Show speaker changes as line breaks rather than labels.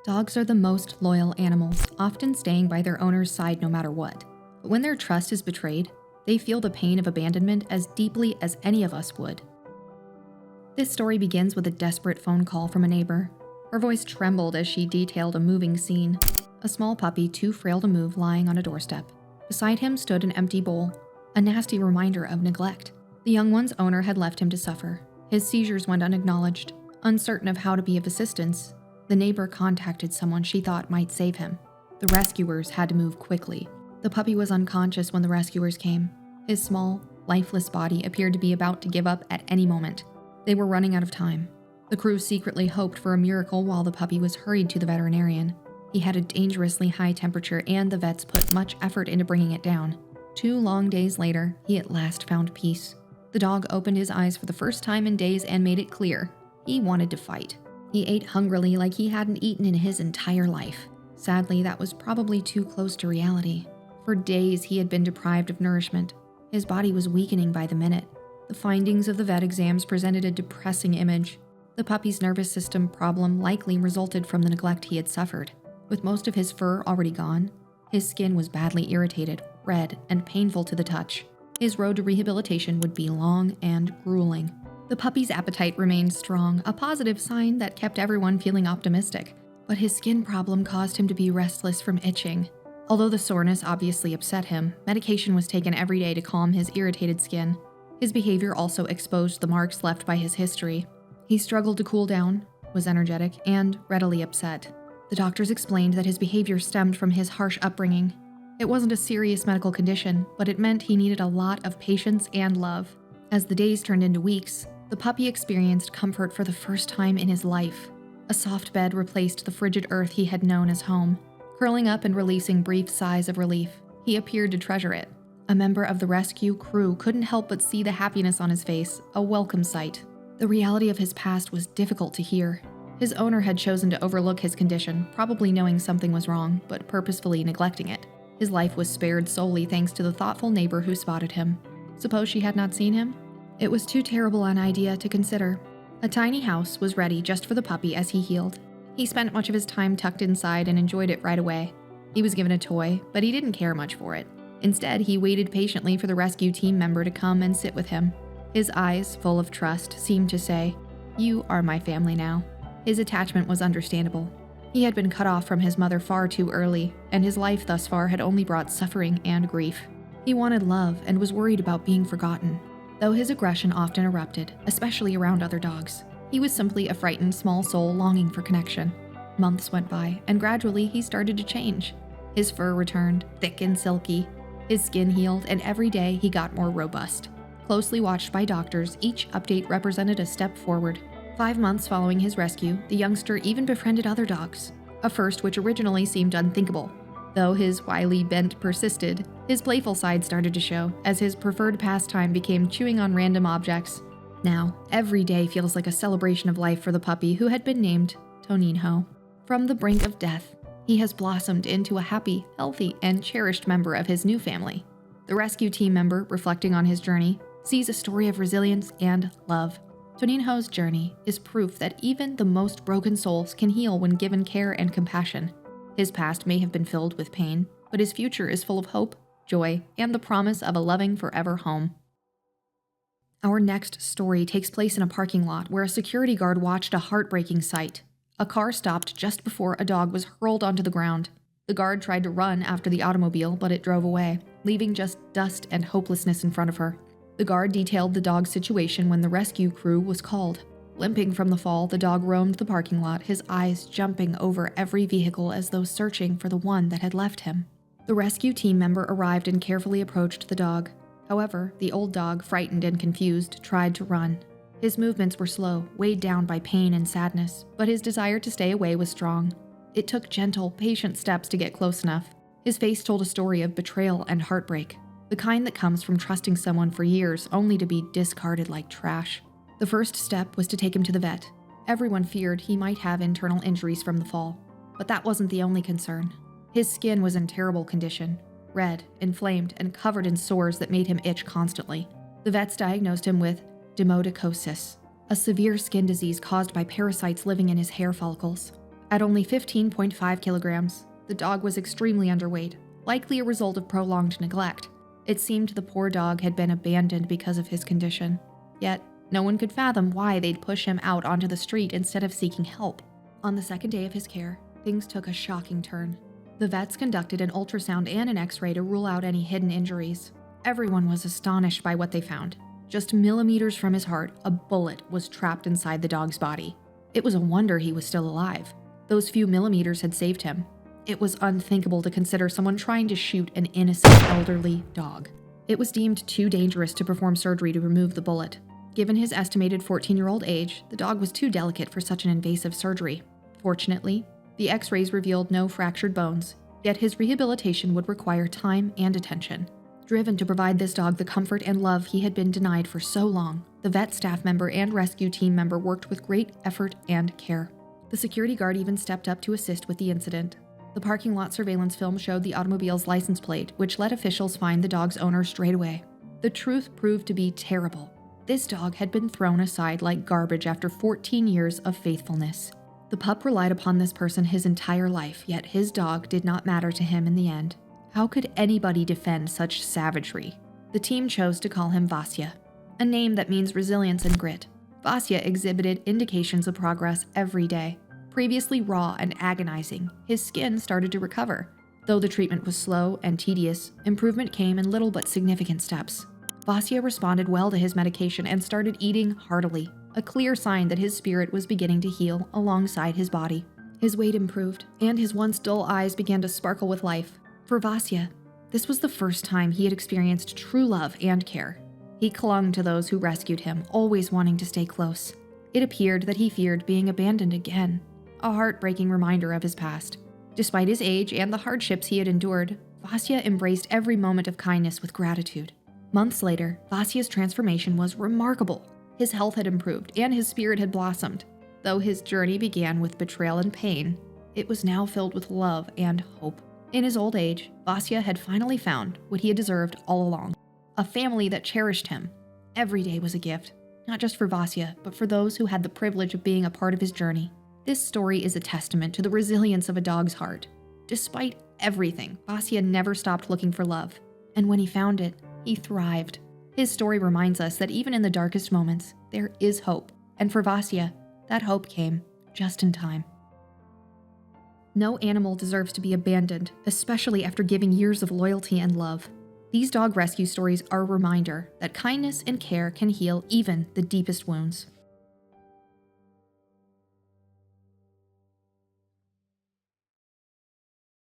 Dogs are the most loyal animals, often staying by their owner's side no matter what. But when their trust is betrayed, they feel the pain of abandonment as deeply as any of us would. This story begins with a desperate phone call from a neighbor. Her voice trembled as she detailed a moving scene. A small puppy, too frail to move, lying on a doorstep. Beside him stood an empty bowl, a nasty reminder of neglect. The young one's owner had left him to suffer. His seizures went unacknowledged. Uncertain of how to be of assistance, the neighbor contacted someone she thought might save him. The rescuers had to move quickly. The puppy was unconscious when the rescuers came. His small, lifeless body appeared to be about to give up at any moment. They were running out of time. The crew secretly hoped for a miracle while the puppy was hurried to the veterinarian. He had a dangerously high temperature and the vets put much effort into bringing it down. 2 long days later, he at last found peace. The dog opened his eyes for the first time in days and made it clear he wanted to fight. He ate hungrily like he hadn't eaten in his entire life. Sadly, that was probably too close to reality. For days, he had been deprived of nourishment. His body was weakening by the minute. The findings of the vet exams presented a depressing image. The puppy's nervous system problem likely resulted from the neglect he had suffered. With most of his fur already gone, his skin was badly irritated, red, and painful to the touch. His road to rehabilitation would be long and grueling. The puppy's appetite remained strong, a positive sign that kept everyone feeling optimistic. But his skin problem caused him to be restless from itching. Although the soreness obviously upset him, medication was taken every day to calm his irritated skin. His behavior also exposed the marks left by his history. He struggled to cool down, was energetic, and readily upset. The doctors explained that his behavior stemmed from his harsh upbringing. It wasn't a serious medical condition, but it meant he needed a lot of patience and love. As the days turned into weeks, the puppy experienced comfort for the first time in his life. A soft bed replaced the frigid earth he had known as home. Curling up and releasing brief sighs of relief, he appeared to treasure it. A member of the rescue crew couldn't help but see the happiness on his face, a welcome sight. The reality of his past was difficult to hear. His owner had chosen to overlook his condition, probably knowing something was wrong, but purposefully neglecting it. His life was spared solely thanks to the thoughtful neighbor who spotted him. Suppose she had not seen him? It was too terrible an idea to consider. A tiny house was ready just for the puppy as he healed. He spent much of his time tucked inside and enjoyed it right away. He was given a toy, but he didn't care much for it. Instead, he waited patiently for the rescue team member to come and sit with him. His eyes, full of trust, seemed to say, "You are my family now." His attachment was understandable. He had been cut off from his mother far too early, and his life thus far had only brought suffering and grief. He wanted love and was worried about being forgotten. Though his aggression often erupted, especially around other dogs, he was simply a frightened small soul longing for connection. Months went by, and gradually he started to change. His fur returned, thick and silky. His skin healed, and every day he got more robust. Closely watched by doctors, each update represented a step forward. 5 months following his rescue, the youngster even befriended other dogs, a first which originally seemed unthinkable. Though his wily bent persisted, his playful side started to show, as his preferred pastime became chewing on random objects. Now, every day feels like a celebration of life for the puppy who had been named Toninho. From the brink of death, he has blossomed into a happy, healthy, and cherished member of his new family. The rescue team member, reflecting on his journey, sees a story of resilience and love. Toninho's journey is proof that even the most broken souls can heal when given care and compassion. His past may have been filled with pain, but his future is full of hope, joy, and the promise of a loving forever home. Our next story takes place in a parking lot where a security guard watched a heartbreaking sight. A car stopped just before a dog was hurled onto the ground. The guard tried to run after the automobile, but it drove away, leaving just dust and hopelessness in front of her. The guard detailed the dog's situation when the rescue crew was called. Limping from the fall, the dog roamed the parking lot, his eyes jumping over every vehicle as though searching for the one that had left him. The rescue team member arrived and carefully approached the dog. However, the old dog, frightened and confused, tried to run. His movements were slow, weighed down by pain and sadness, but his desire to stay away was strong. It took gentle, patient steps to get close enough. His face told a story of betrayal and heartbreak, the kind that comes from trusting someone for years only to be discarded like trash. The first step was to take him to the vet. Everyone feared he might have internal injuries from the fall, but that wasn't the only concern. His skin was in terrible condition, red, inflamed, and covered in sores that made him itch constantly. The vets diagnosed him with dermatosis, a severe skin disease caused by parasites living in his hair follicles. At only 15.5 kilograms, the dog was extremely underweight, likely a result of prolonged neglect. It seemed the poor dog had been abandoned because of his condition. Yet, no one could fathom why they'd push him out onto the street instead of seeking help. On the second day of his care, things took a shocking turn. The vets conducted an ultrasound and an x-ray to rule out any hidden injuries. Everyone was astonished by what they found. Just millimeters from his heart, a bullet was trapped inside the dog's body. It was a wonder he was still alive. Those few millimeters had saved him. It was unthinkable to consider someone trying to shoot an innocent elderly dog. It was deemed too dangerous to perform surgery to remove the bullet. Given his estimated 14-year-old age, the dog was too delicate for such an invasive surgery. Fortunately, the x-rays revealed no fractured bones, yet his rehabilitation would require time and attention. Driven to provide this dog the comfort and love he had been denied for so long, the vet staff member and rescue team member worked with great effort and care. The security guard even stepped up to assist with the incident. The parking lot surveillance film showed the automobile's license plate, which let officials find the dog's owner straight away. The truth proved to be terrible. This dog had been thrown aside like garbage after 14 years of faithfulness. The pup relied upon this person his entire life, yet his dog did not matter to him in the end. How could anybody defend such savagery? The team chose to call him Vasya, a name that means resilience and grit. Vasya exhibited indications of progress every day. Previously raw and agonizing, his skin started to recover. Though the treatment was slow and tedious, improvement came in little but significant steps. Vasya responded well to his medication and started eating heartily, a clear sign that his spirit was beginning to heal alongside his body. His weight improved, and his once dull eyes began to sparkle with life. For Vasya, this was the first time he had experienced true love and care. He clung to those who rescued him, always wanting to stay close. It appeared that he feared being abandoned again, a heartbreaking reminder of his past. Despite his age and the hardships he had endured, Vasya embraced every moment of kindness with gratitude. Months later, Vasya's transformation was remarkable. His health had improved, and his spirit had blossomed. Though his journey began with betrayal and pain, it was now filled with love and hope. In his old age, Vasya had finally found what he had deserved all along, a family that cherished him. Every day was a gift, not just for Vasya, but for those who had the privilege of being a part of his journey. This story is a testament to the resilience of a dog's heart. Despite everything, Vasya never stopped looking for love, and when he found it, he thrived. His story reminds us that even in the darkest moments, there is hope, and for Vasya, that hope came just in time. No animal deserves to be abandoned, especially after giving years of loyalty and love. These dog rescue stories are a reminder that kindness and care can heal even the deepest wounds.